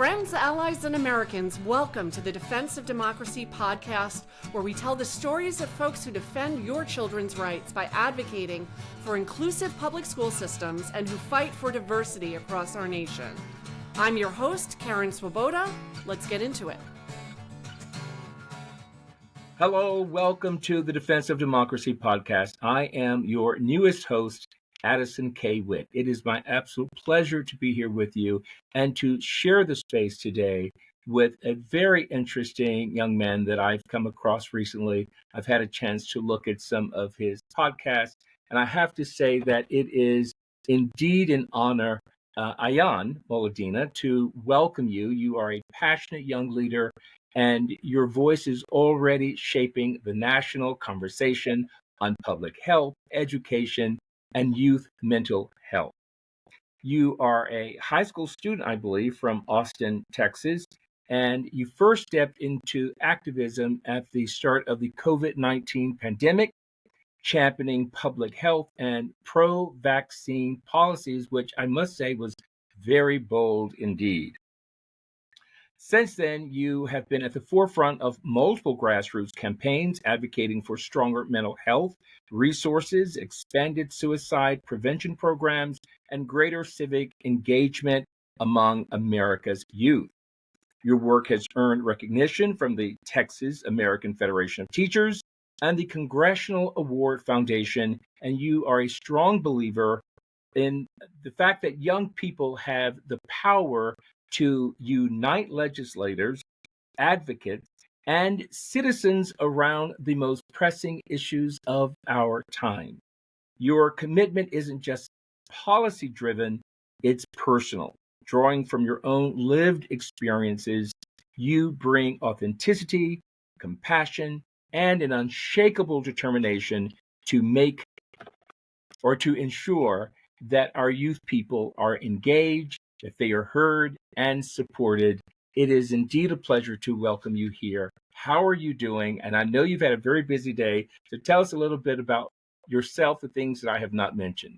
Friends, allies, and Americans, welcome to the Defense of Democracy podcast, where we tell the stories of folks who defend your children's rights by advocating for inclusive public school systems and who fight for diversity across our nation. I'm your host, Karen Swoboda. Let's get into it. Hello, welcome to the Defense of Democracy podcast. I am your newest host, Addison K. Witt. It is my absolute pleasure to be here with you and to share the space today with a very interesting young man that I've come across recently. I've had a chance to look at some of his podcasts, and I have to say that it is indeed an honor, Ayaan, Moledina, to welcome you. You are a passionate young leader, and your voice is already shaping the national conversation on public health, education, and youth mental health. You are a high school student, I believe, from Austin, Texas, and you first stepped into activism at the start of the COVID-19 pandemic, championing public health and pro-vaccine policies, which I must say was very bold indeed. Since then, you have been at the forefront of multiple grassroots campaigns advocating for stronger mental health resources, expanded suicide prevention programs, and greater civic engagement among America's youth. Your work has earned recognition from the Texas American Federation of Teachers and the Congressional Award Foundation, and you are a strong believer in the fact that young people have the power to unite legislators, advocates, and citizens around the most pressing issues of our time. Your commitment isn't just policy driven, it's personal. Drawing from your own lived experiences, you bring authenticity, compassion, and an unshakable determination to make or to ensure that our youth people are engaged, that they are heard and supported. It is indeed a pleasure to welcome you here. How are you doing? And I know you've had a very busy day, so tell us a little bit about yourself, the things that I have not mentioned.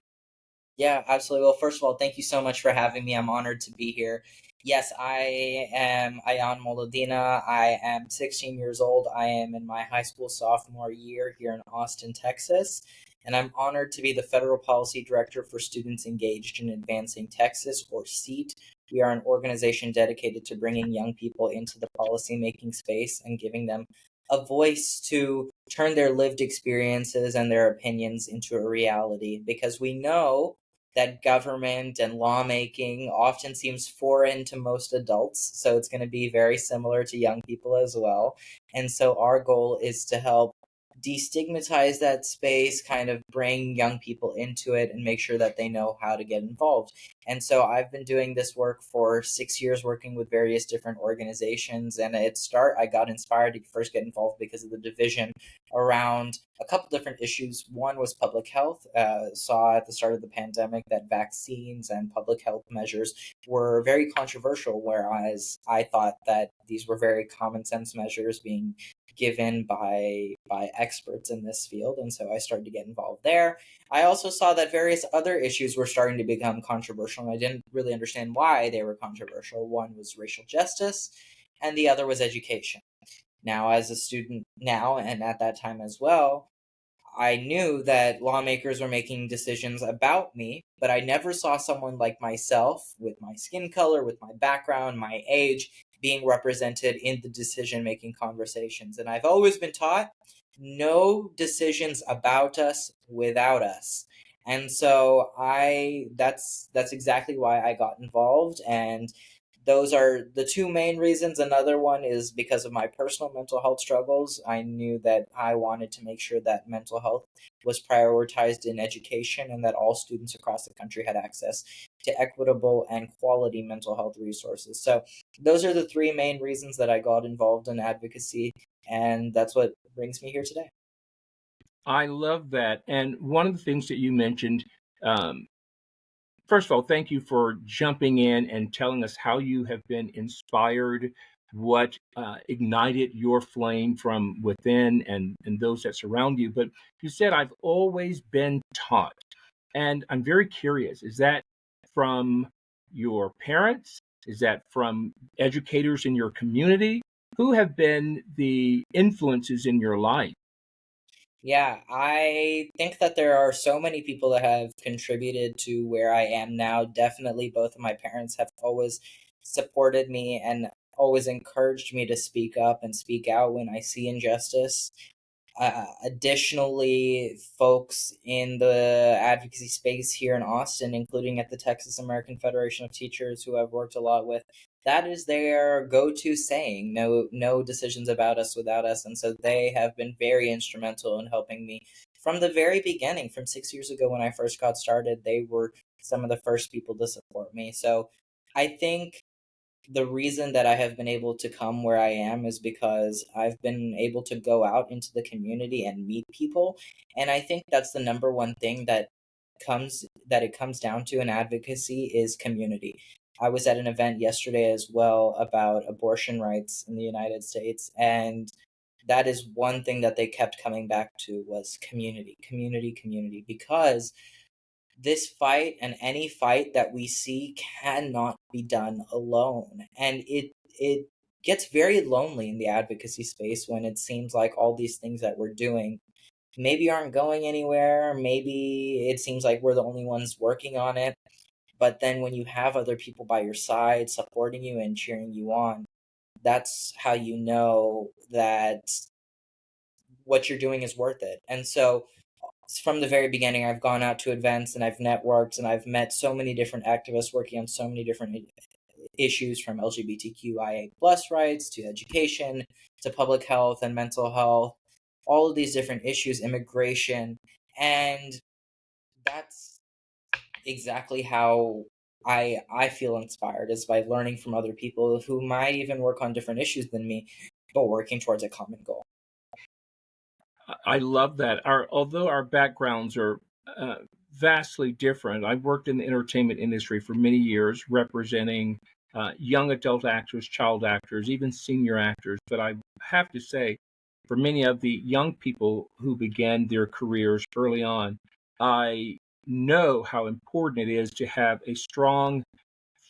Yeah, absolutely. Well, first of all, thank you so much for having me. I'm honored to be here. Yes, I am Ayaan Moledina. I am 16 years old. I am in my high school sophomore year here in Austin, Texas, and I'm honored to be the Federal Policy Director for Students Engaged in Advancing Texas, or SEAT. We are an organization dedicated to bringing young people into the policymaking space and giving them a voice to turn their lived experiences and their opinions into a reality, because we know that government and lawmaking often seems foreign to most adults. So it's going to be very similar to young people as well. And so our goal is to help destigmatize that space, kind of bring young people into it and make sure that they know how to get involved. And so I've been doing this work for 6 years, working with various different organizations. And I got inspired to first get involved because of the division around a couple different issues. One was public health. Saw at the start of the pandemic that vaccines and public health measures were very controversial, whereas I thought that these were very common sense measures being given by experts in this field. And so I started to get involved there. I also saw that various other issues were starting to become controversial, and I didn't really understand why they were controversial. One was racial justice, and the other was education. Now, as a student now, and at that time as well, I knew that lawmakers were making decisions about me, but I never saw someone like myself, with my skin color, with my background, my age, being represented in the decision-making conversations. And I've always been taught, no decisions about us without us. And so that's exactly why I got involved, and those are the two main reasons. Another one is because of my personal mental health struggles. I knew that I wanted to make sure that mental health was prioritized in education and that all students across the country had access to equitable and quality mental health resources. So those are the three main reasons that I got involved in advocacy, and that's what brings me here today. I love that. And one of the things that you mentioned, first of all, thank you for jumping in and telling us how you have been inspired, what ignited your flame from within and those that surround you. But you said, I've always been taught. And I'm very curious, is that from your parents? Is that from educators in your community? Who have been the influences in your life? Yeah, I think that there are so many people that have contributed to where I am now. Definitely, both of my parents have always supported me and always encouraged me to speak up and speak out when I see injustice. Additionally, folks in the advocacy space here in Austin, including at the Texas American Federation of Teachers, who I've worked a lot with, that is their go-to saying, no decisions about us without us. And so they have been very instrumental in helping me from the very beginning. From 6 years ago when I first got started, they were some of the first people to support me. So I think the reason that I have been able to come where I am is because I've been able to go out into the community and meet people. And I think that's the number one thing that it comes down to in advocacy is community. I was at an event yesterday as well about abortion rights in the United States, and that is one thing that they kept coming back to was community, community, community, because this fight and any fight that we see cannot be done alone. And it gets very lonely in the advocacy space when it seems like all these things that we're doing maybe aren't going anywhere. Maybe it seems like we're the only ones working on it. But then when you have other people by your side supporting you and cheering you on, that's how you know that what you're doing is worth it. And so from the very beginning, I've gone out to events and I've networked and I've met so many different activists working on so many different issues, from LGBTQIA plus rights to education to public health and mental health, all of these different issues, immigration. And that's exactly how I feel inspired, is by learning from other people who might even work on different issues than me, but working towards a common goal. I love that. Although our backgrounds are vastly different, I've worked in the entertainment industry for many years, representing young adult actors, child actors, even senior actors. But I have to say, for many of the young people who began their careers early on, I know how important it is to have a strong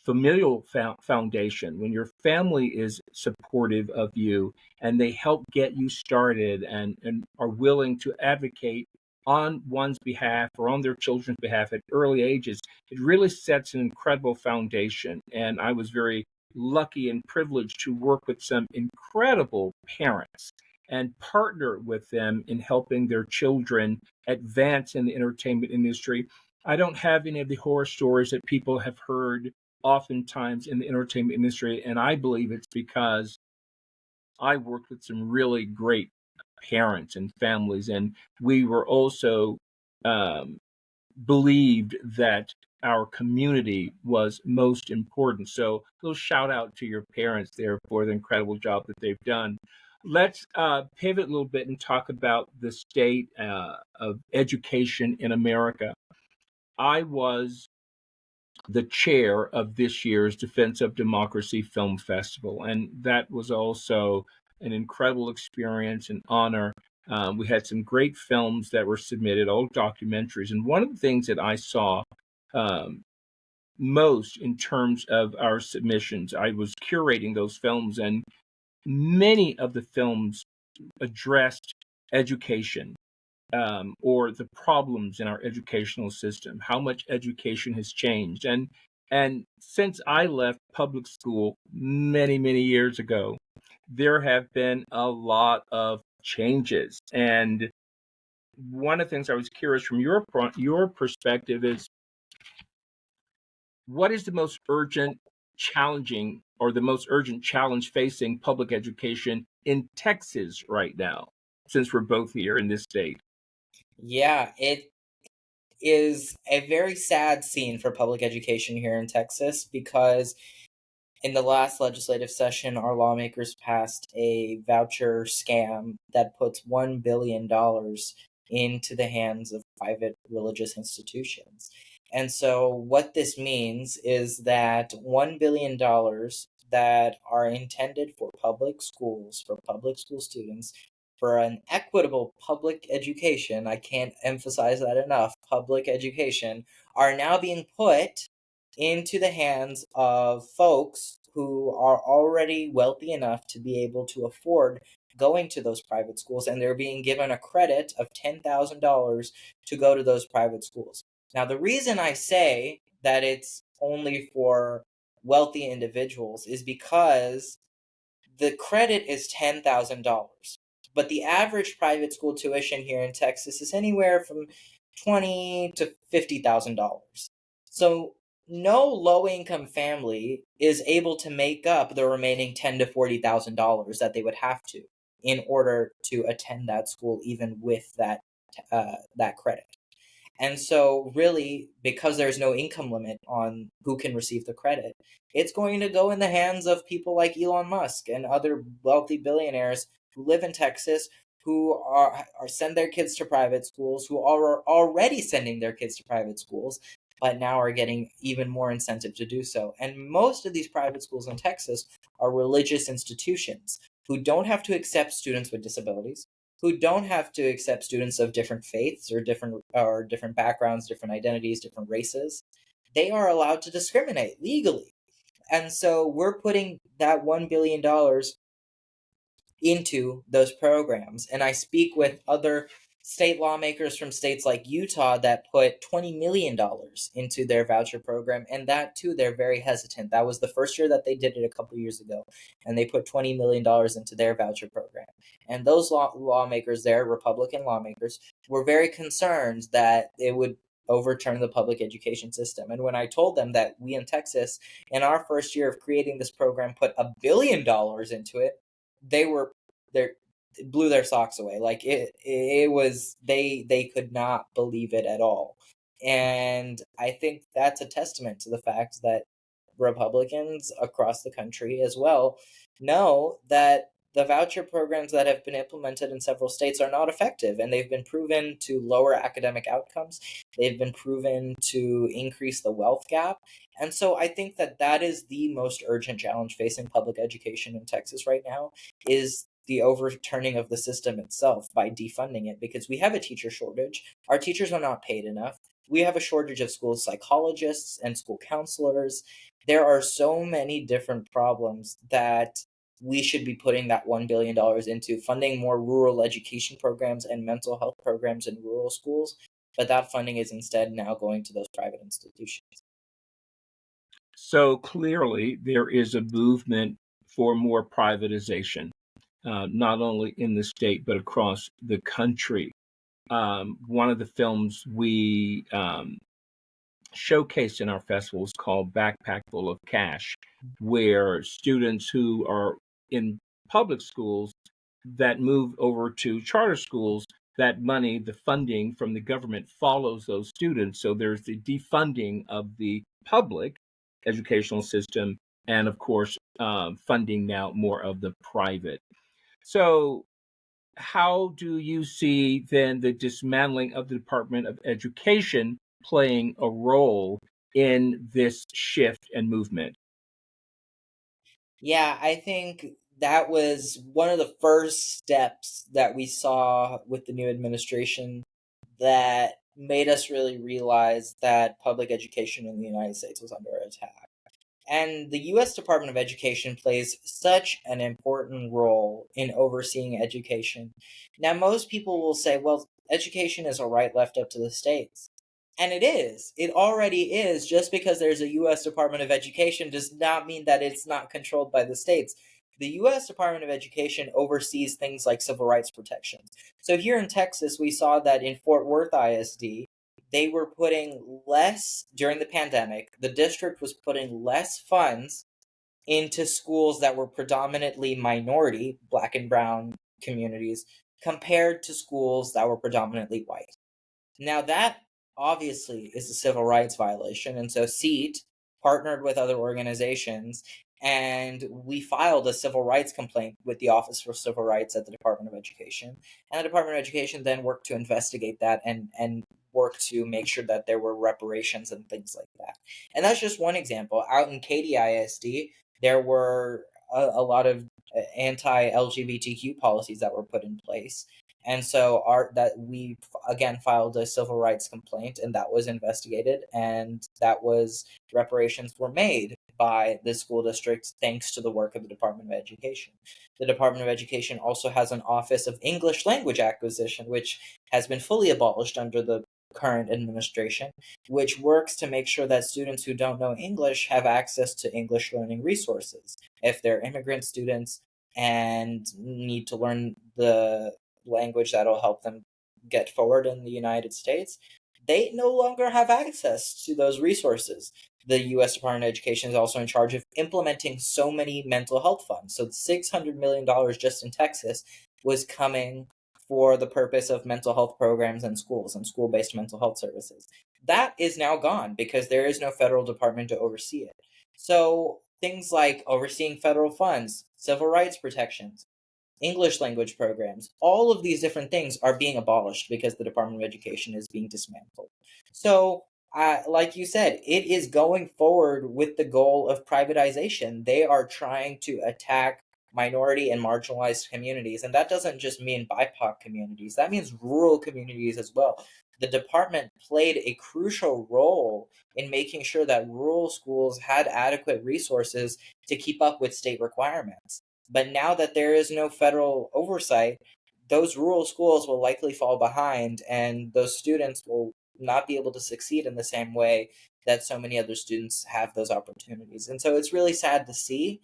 familial foundation. When your family is supportive of you and they help get you started, and are willing to advocate on one's behalf or on their children's behalf at early ages, it really sets an incredible foundation. And I was very lucky and privileged to work with some incredible parents and partner with them in helping their children advance in the entertainment industry. I don't have any of the horror stories that people have heard oftentimes in the entertainment industry. And I believe it's because I worked with some really great parents and families. And we were also um, believed that our community was most important. So, a little shout out to your parents there for the incredible job that they've done. Let's pivot a little bit and talk about the state of education in America. I was the chair of this year's Defense of Democracy Film Festival. And that was also an incredible experience and honor. We had some great films that were submitted, all documentaries. And one of the things that I saw um, most in terms of our submissions, I was curating those films, and many of the films addressed education, or the problems in our educational system, how much education has changed. And since I left public school many years ago, there have been a lot of changes. And one of the things I was curious from your perspective is, what is the most urgent challenging or the most urgent challenge facing public education in Texas right now, since we're both here in this state? Yeah, it is a very sad scene for public education here in Texas because in the last legislative session, our lawmakers passed a voucher scam that puts $1 billion into the hands of private religious institutions. And so, what this means is that $1 billion that are intended for public schools, for public school students, for an equitable public education, I can't emphasize that enough, public education, are now being put into the hands of folks who are already wealthy enough to be able to afford going to those private schools, and they're being given a credit of $10,000 to go to those private schools. Now, the reason I say that it's only for wealthy individuals is because the credit is $10,000, but the average private school tuition here in Texas is anywhere from $20,000 to $50,000. So no low income family is able to make up the remaining $10,000 to $40,000 that they would have to in order to attend that school, even with that credit. And so, really, because there's no income limit on who can receive the credit, it's going to go in the hands of people like Elon Musk and other wealthy billionaires who live in Texas, who are send their kids to private schools, who are already sending their kids to private schools, but now are getting even more incentive to do so. And most of these private schools in Texas are religious institutions who don't have to accept students with disabilities, who don't have to accept students of different faiths or different backgrounds, different identities, different races. They are allowed to discriminate legally. And so we're putting that $1 billion into those programs. And I speak with other state lawmakers from states like Utah that put $20 million into their voucher program. And that too, they're very hesitant. That was the first year that they did it a couple years ago. And they put $20 million into their voucher program. And those lawmakers there, Republican lawmakers, were very concerned that it would overturn the public education system. And when I told them that we in Texas, in our first year of creating this program, put $1 billion into it, they were they blew their socks away. Like it was they could not believe it at all. And I think that's a testament to the fact that Republicans across the country as well know that the voucher programs that have been implemented in several states are not effective, and they've been proven to lower academic outcomes. They've been proven to increase the wealth gap. And so I think that that is the most urgent challenge facing public education in Texas right now, is the overturning of the system itself by defunding it, because we have a teacher shortage. Our teachers are not paid enough. We have a shortage of school psychologists and school counselors. There are so many different problems that we should be putting that $1 billion into funding more rural education programs and mental health programs in rural schools. But that funding is instead now going to those private institutions. So clearly, there is a movement for more privatization, not only in the state, but across the country. One of the films we showcased in our festival is called Backpack Full of Cash, where students who are in public schools that move over to charter schools, that money, the funding from the government follows those students. So there's the defunding of the public educational system, and of course, funding now more of the private. So, how do you see then the dismantling of the Department of Education playing a role in this shift and movement? Yeah, I think that was one of the first steps that we saw with the new administration that made us really realize that public education in the United States was under attack. And the US Department of Education plays such an important role in overseeing education. Now, most people will say, well, education is a right left up to the states. And it is. It already is. Just because there's a US Department of Education does not mean that it's not controlled by the states. The US Department of Education oversees things like civil rights protections. So here in Texas, we saw that in Fort Worth ISD, they were putting less during the pandemic. The district was putting less funds into schools that were predominantly minority, black and brown communities, compared to schools that were predominantly white. Now, that obviously is a civil rights violation. And so SEAT partnered with other organizations, and we filed a civil rights complaint with the Office for Civil Rights at the Department of Education. And the Department of Education then worked to investigate that and work to make sure that there were reparations and things like that. And that's just one example. Out in Katy ISD, there were a lot of anti-LGBTQ policies that were put in place. And so we again filed a civil rights complaint, and that was investigated, and reparations were made by the school district thanks to the work of the Department of Education. The Department of Education also has an Office of English Language Acquisition, which has been fully abolished under the current administration, which works to make sure that students who don't know English have access to English learning resources. If they're immigrant students and need to learn the language that'll help them get forward in the United States, they no longer have access to those resources. The U.S. Department of Education is also in charge of implementing so many mental health funds. So $600 million just in Texas was coming for the purpose of mental health programs in schools and school-based mental health services. That is now gone because there is no federal department to oversee it. So things like overseeing federal funds, civil rights protections, English language programs, all of these different things are being abolished because the Department of Education is being dismantled. So, like you said, it is going forward with the goal of privatization. They are trying to attack minority and marginalized communities. And that doesn't just mean BIPOC communities, that means rural communities as well. The department played a crucial role in making sure that rural schools had adequate resources to keep up with state requirements. But now that there is no federal oversight, those rural schools will likely fall behind, and those students will not be able to succeed in the same way that so many other students have those opportunities. And so it's really sad to see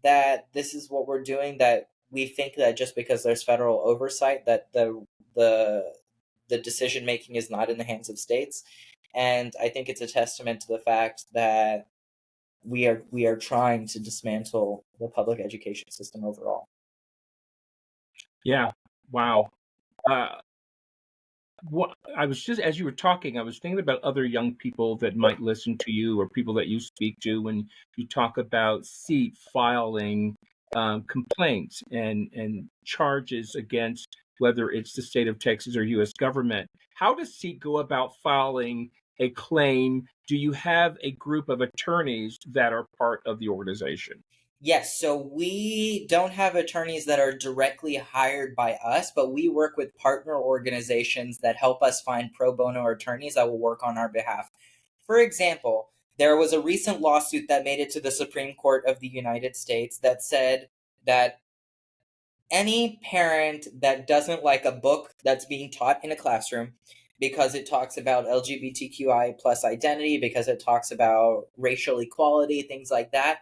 that this is what we're doing, that we think that just because there's federal oversight that the decision making is not in the hands of states. And I think it's a testament to the fact that we are trying to dismantle the public education system overall. Yeah. Wow. Uh, what I was just, as you were talking, I was thinking about other young people that might listen to you or people that you speak to when you talk about seat filing complaints and charges against whether it's the state of Texas or U.S. government. How does SEAT go about filing a claim? Do you have a group of attorneys that are part of the organization? Yes, so we don't have attorneys that are directly hired by us, but we work with partner organizations that help us find pro bono attorneys that will work on our behalf. For example, there was a recent lawsuit that made it to the Supreme Court of the United States that said that any parent that doesn't like a book that's being taught in a classroom because it talks about LGBTQI plus identity, because it talks about racial equality, things like that,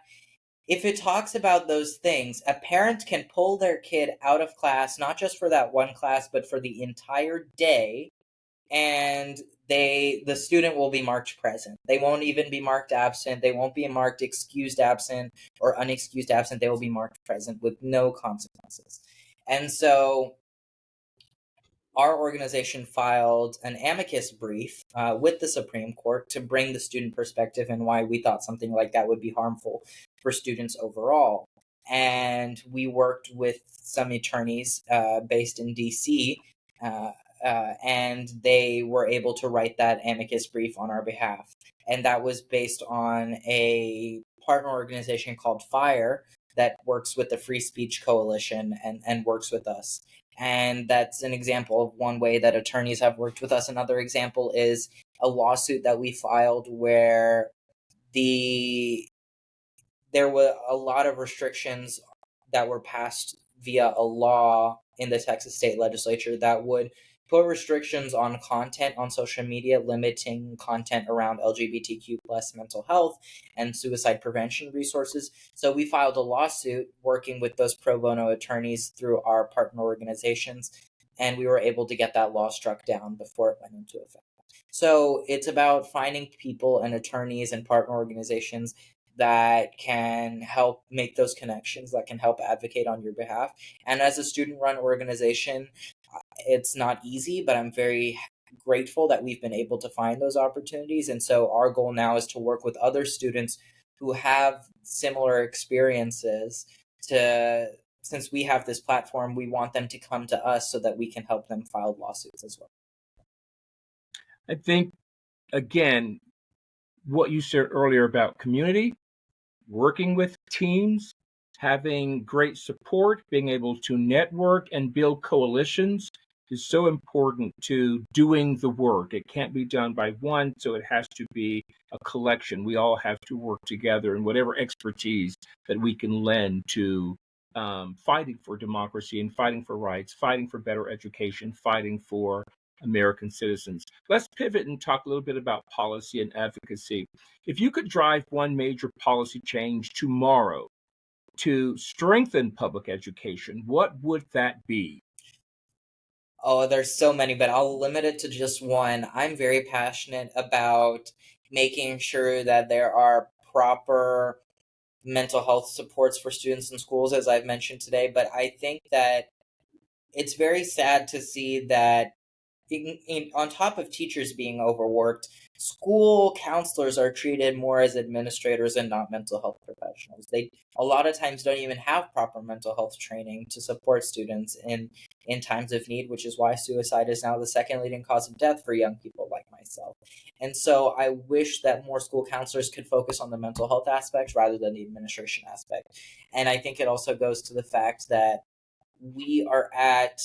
if it talks about those things, a parent can pull their kid out of class, not just for that one class, but for the entire day, and the student will be marked present. They won't even be marked absent. They won't be marked excused absent or unexcused absent. They will be marked present with no consequences. And so our organization filed an amicus brief with the Supreme Court to bring the student perspective and why we thought something like that would be harmful for students overall. And we worked with some attorneys based in DC, and they were able to write that amicus brief on our behalf. And that was based on a partner organization called FIRE that works with the Free Speech Coalition and works with us. And that's an example of one way that attorneys have worked with us. Another example is a lawsuit that we filed where there were a lot of restrictions that were passed via a law in the Texas state legislature that would put restrictions on content on social media, limiting content around LGBTQ plus mental health and suicide prevention resources. So we filed a lawsuit working with those pro bono attorneys through our partner organizations, and we were able to get that law struck down before it went into effect. So it's about finding people and attorneys and partner organizations that can help make those connections, that can help advocate on your behalf. And as a student-run organization, it's not easy, but I'm very grateful that we've been able to find those opportunities. And so our goal now is to work with other students who have similar experiences since we have this platform, we want them to come to us so that we can help them file lawsuits as well. I think, again, what you said earlier about community, working with teams, having great support, being able to network and build coalitions is so important to doing the work. It can't be done by one, so it has to be a collection. We all have to work together, and whatever expertise that we can lend to fighting for democracy and fighting for rights, fighting for better education, fighting for American citizens. Let's pivot and talk a little bit about policy and advocacy. If you could drive one major policy change tomorrow to strengthen public education, what would that be? Oh, there's so many, but I'll limit it to just one. I'm very passionate about making sure that there are proper mental health supports for students in schools, as I've mentioned today. But I think that it's very sad to see that on top of teachers being overworked, school counselors are treated more as administrators and not mental health professionals. They a lot of times don't even have proper mental health training to support students in times of need, which is why suicide is now the second leading cause of death for young people like myself. And so I wish that more school counselors could focus on the mental health aspect rather than the administration aspect. And I think it also goes to the fact that we are at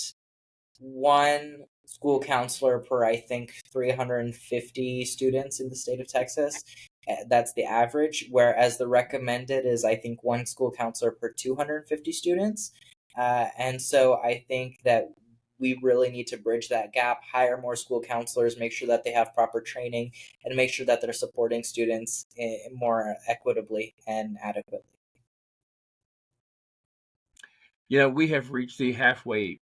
one school counselor per, I think, 350 students in the state of Texas. That's the average, whereas the recommended is, I think, one school counselor per 250 students. And so I think that we really need to bridge that gap, hire more school counselors, make sure that they have proper training, and make sure that they're supporting students more equitably and adequately. You know, we have reached the halfway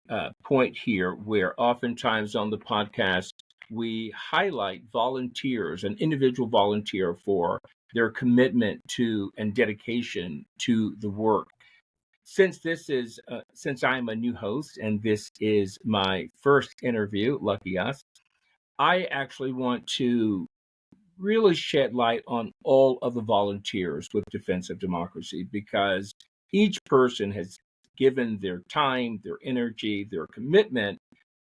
point here where oftentimes on the podcast, we highlight volunteers, an individual volunteer for their commitment to and dedication to the work. Since I'm a new host and this is my first interview, lucky us, I actually want to really shed light on all of the volunteers with Defense of Democracy because each person has given their time, their energy, their commitment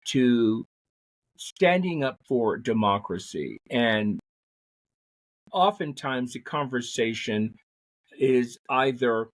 to standing up for democracy. And oftentimes the conversation is either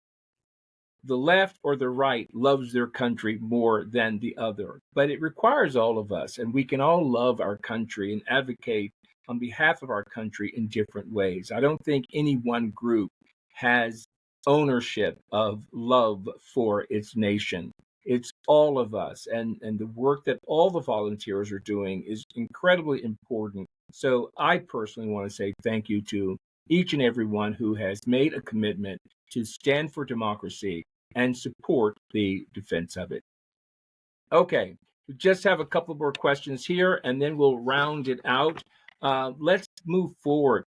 the left or the right loves their country more than the other. But it requires all of us, and we can all love our country and advocate on behalf of our country in different ways. I don't think any one group has ownership of love for its nation. It's all of us, and the work that all the volunteers are doing is incredibly important. So I personally want to say thank you to each and every one who has made a commitment to stand for democracy and support the defense of it. Okay, we just have a couple more questions here and then we'll round it out. Let's move forward.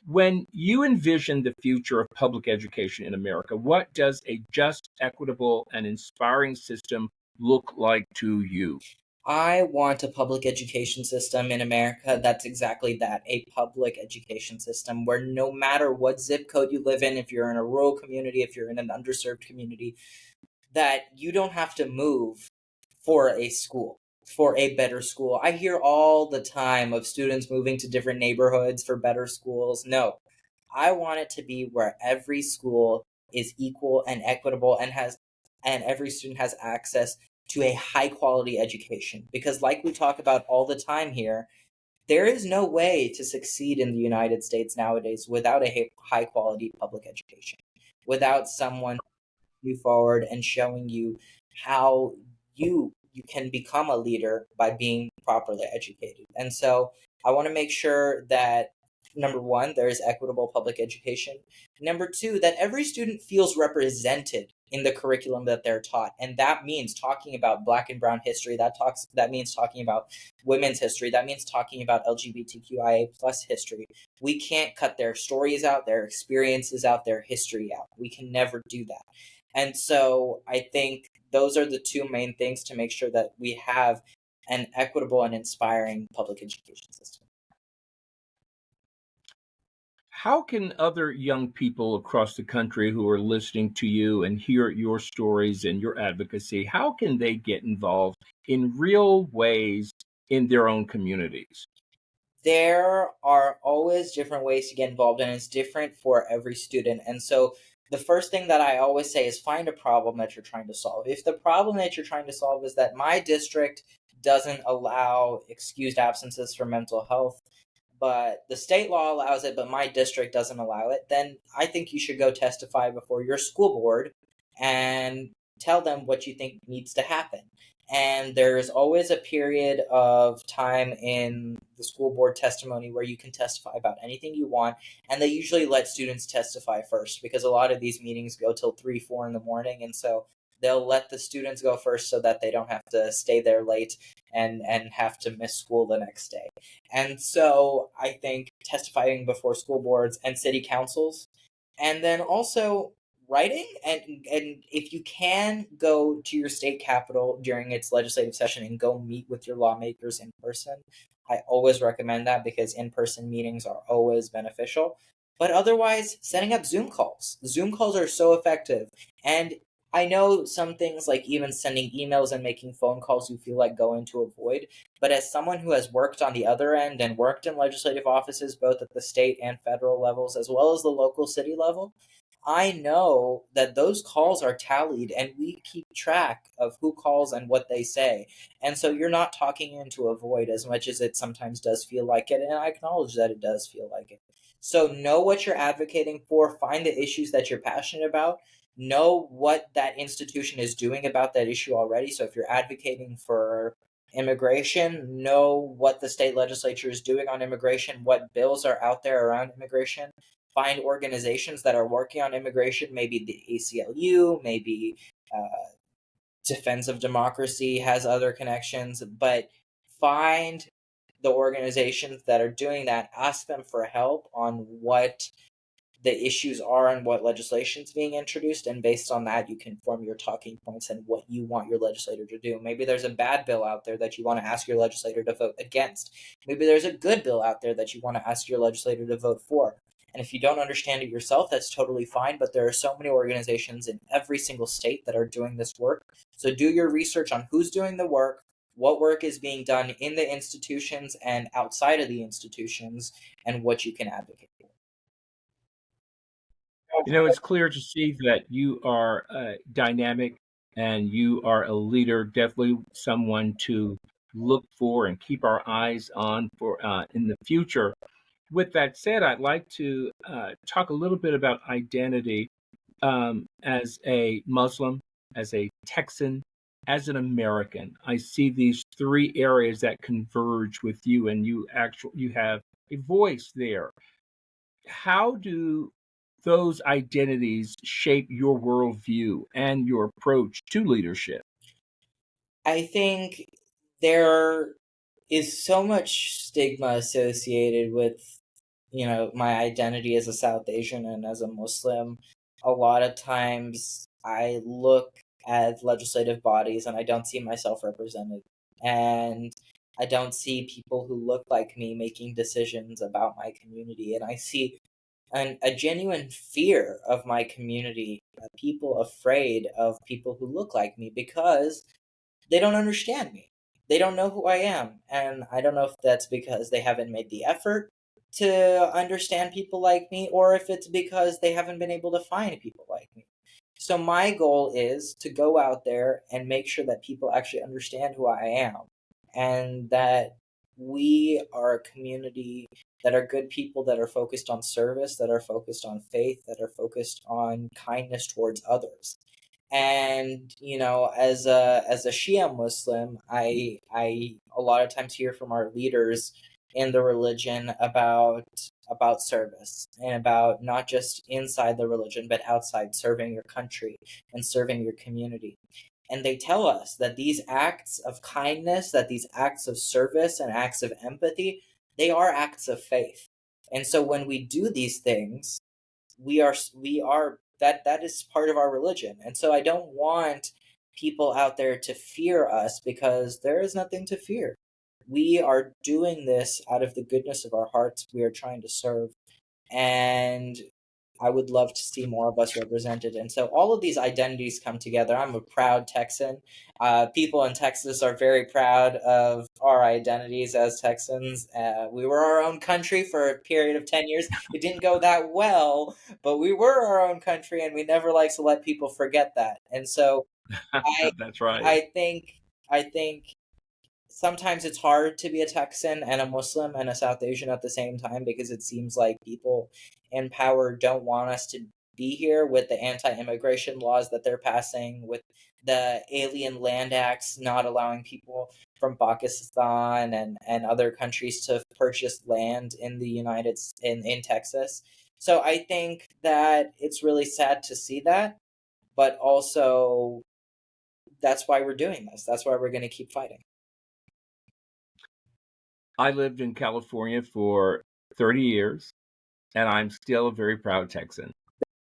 When you envision the future of public education in America, what does a just, equitable, and inspiring system look like to you? I want a public education system in America that's exactly that, a public education system where no matter what zip code you live in, if you're in a rural community, if you're in an underserved community, that you don't have to move for a school, for a better school. I hear all the time of students moving to different neighborhoods for better schools. No, I want it to be where every school is equal and equitable and every student has access to a high quality education. Because like we talk about all the time here, there is no way to succeed in the United States nowadays without a high quality public education, without someone you forward and showing you how you can become a leader by being properly educated. And so I want to make sure that number one, there is equitable public education. Number two, that every student feels represented in the curriculum that they're taught. And that means talking about Black and Brown history. That means talking about women's history. That means talking about LGBTQIA plus history. We can't cut their stories out, their experiences out, their history out. We can never do that. And so I think those are the two main things to make sure that we have an equitable and inspiring public education system. How can other young people across the country who are listening to you and hear your stories and your advocacy, how can they get involved in real ways in their own communities? There are always different ways to get involved, and it's different for every student. And so the first thing that I always say is find a problem that you're trying to solve. If the problem that you're trying to solve is that my district doesn't allow excused absences for mental health, but the state law allows it, but my district doesn't allow it, then I think you should go testify before your school board and tell them what you think needs to happen. And there's always a period of time in the school board testimony where you can testify about anything you want. And they usually let students testify first because a lot of these meetings go till 3, 4 in the morning. And so they'll let the students go first so that they don't have to stay there late and have to miss school the next day. And so I think testifying before school boards and city councils, and then also writing, and if you can go to your state capital during its legislative session and go meet with your lawmakers in person, I always recommend that because in-person meetings are always beneficial. But otherwise, setting up Zoom calls are so effective. And I know some things like even sending emails and making phone calls you feel like going to avoid, but as someone who has worked on the other end and worked in legislative offices both at the state and federal levels as well as the local city level, I know that those calls are tallied and we keep track of who calls and what they say. And so you're not talking into a void as much as it sometimes does feel like it. And I acknowledge that it does feel like it. So know what you're advocating for, find the issues that you're passionate about, know what that institution is doing about that issue already. So if you're advocating for immigration, know what the state legislature is doing on immigration, what bills are out there around immigration. Find organizations that are working on immigration, maybe the ACLU, maybe Defense of Democracy has other connections, but find the organizations that are doing that, ask them for help on what the issues are and what legislation is being introduced, and based on that you can form your talking points and what you want your legislator to do. Maybe there's a bad bill out there that you want to ask your legislator to vote against. Maybe there's a good bill out there that you want to ask your legislator to vote for. And if you don't understand it yourself, that's totally fine, but there are so many organizations in every single state that are doing this work. So do your research on who's doing the work, what work is being done in the institutions and outside of the institutions, and what you can advocate for. It's clear to see that you are dynamic and you are a leader, definitely someone to look for and keep our eyes on for in the future. With that said, I'd like to talk a little bit about identity as a Muslim, as a Texan, as an American. I see these three areas that converge with you, and you have a voice there. How do those identities shape your worldview and your approach to leadership? I think there is so much stigma associated with, my identity as a South Asian and as a Muslim. A lot of times I look at legislative bodies and I don't see myself represented. And I don't see people who look like me making decisions about my community. And I see a genuine fear of my community, people afraid of people who look like me because they don't understand me. They don't know who I am. And I don't know if that's because they haven't made the effort to understand people like me or if it's because they haven't been able to find people like me. So my goal is to go out there and make sure that people actually understand who I am and that we are a community that are good people that are focused on service, that are focused on faith, that are focused on kindness towards others. And as a Shia Muslim, I a lot of times hear from our leaders in the religion about service and about not just inside the religion but outside, serving your country and serving your community. And they tell us that these acts of kindness, that these acts of service and acts of empathy, they are acts of faith. And so when we do these things, we are that is part of our religion. And so I don't want people out there to fear us because there is nothing to fear. We are doing this out of the goodness of our hearts. We are trying to serve, and I would love to see more of us represented. And so all of these identities come together. I'm a proud Texan. People in Texas are very proud of our identities as Texans. We were our own country for a period of 10 years. It didn't go that well, but we were our own country, and we never like to let people forget that. And so I, That's right. I think sometimes it's hard to be a Texan and a Muslim and a South Asian at the same time, because it seems like people in power don't want us to be here with the anti-immigration laws that they're passing, with the Alien Land Acts not allowing people from Pakistan and other countries to purchase land in the in Texas. So I think that it's really sad to see that, but also that's why we're doing this. That's why we're going to keep fighting. I lived in California for 30 years, and I'm still a very proud Texan.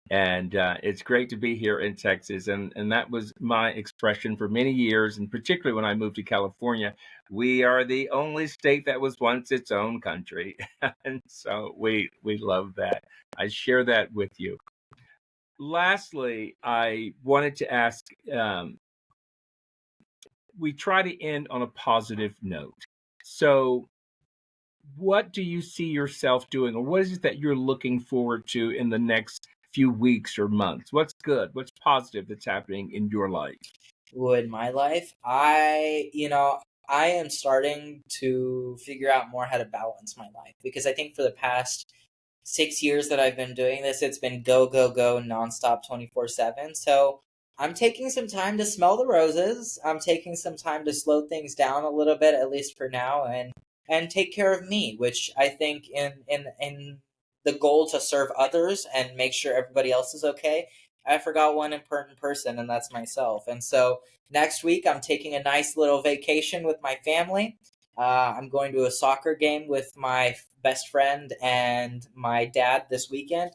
And it's great to be here in Texas. And that was my expression for many years, and particularly when I moved to California. We are the only state that was once its own country. And so we love that. I share that with you. Lastly, I wanted to ask, we try to end on a positive note. So, what do you see yourself doing, or what is it that you're looking forward to in the next few weeks or months? What's good? What's positive that's happening in your life? In my life, I am starting to figure out more how to balance my life, because I think for the past 6 years that I've been doing this, it's been go, go, go nonstop 24/7. So I'm taking some time to smell the roses. I'm taking some time to slow things down a little bit, at least for now, and take care of me, which I think in the goal to serve others and make sure everybody else is okay, I forgot one important person, and that's myself. And so next week, I'm taking a nice little vacation with my family. I'm going to a soccer game with my best friend and my dad this weekend.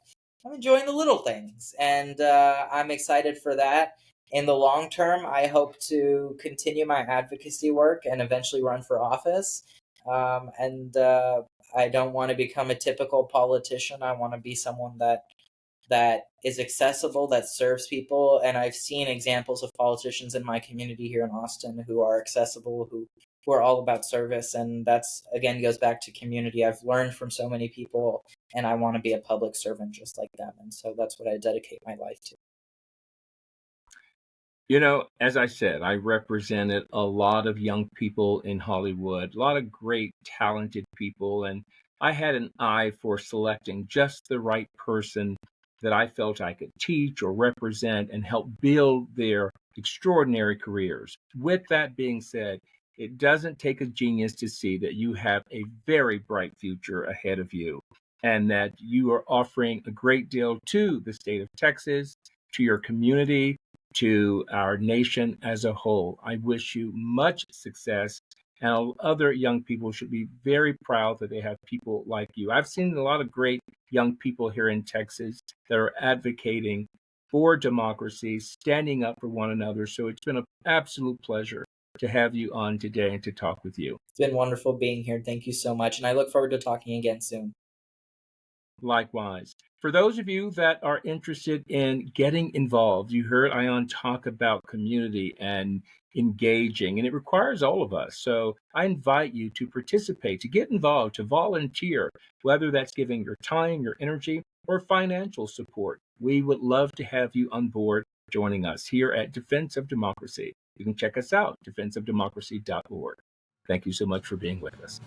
I'm enjoying the little things, and I'm excited for that. In the long term, I hope to continue my advocacy work and eventually run for office. And I don't want to become a typical politician. I want to be someone that is accessible, that serves people. And I've seen examples of politicians in my community here in Austin who are accessible, who are all about service. And that's, again, goes back to community. I've learned from so many people, and I want to be a public servant just like them. And so that's what I dedicate my life to. You know, as I said, I represented a lot of young people in Hollywood, a lot of great, talented people, and I had an eye for selecting just the right person that I felt I could teach or represent and help build their extraordinary careers. With that being said, it doesn't take a genius to see that you have a very bright future ahead of you and that you are offering a great deal to the state of Texas, to your community, to our nation as a whole. I wish you much success. And other young people should be very proud that they have people like you. I've seen a lot of great young people here in Texas that are advocating for democracy, standing up for one another. So it's been an absolute pleasure to have you on today and to talk with you. It's been wonderful being here. Thank you so much. And I look forward to talking again soon. Likewise. For those of you that are interested in getting involved, you heard Ayaan talk about community and engaging, and it requires all of us. So I invite you to participate, to get involved, to volunteer, whether that's giving your time, your energy, or financial support. We would love to have you on board joining us here at Defense of Democracy. You can check us out, defenseofdemocracy.org. Thank you so much for being with us.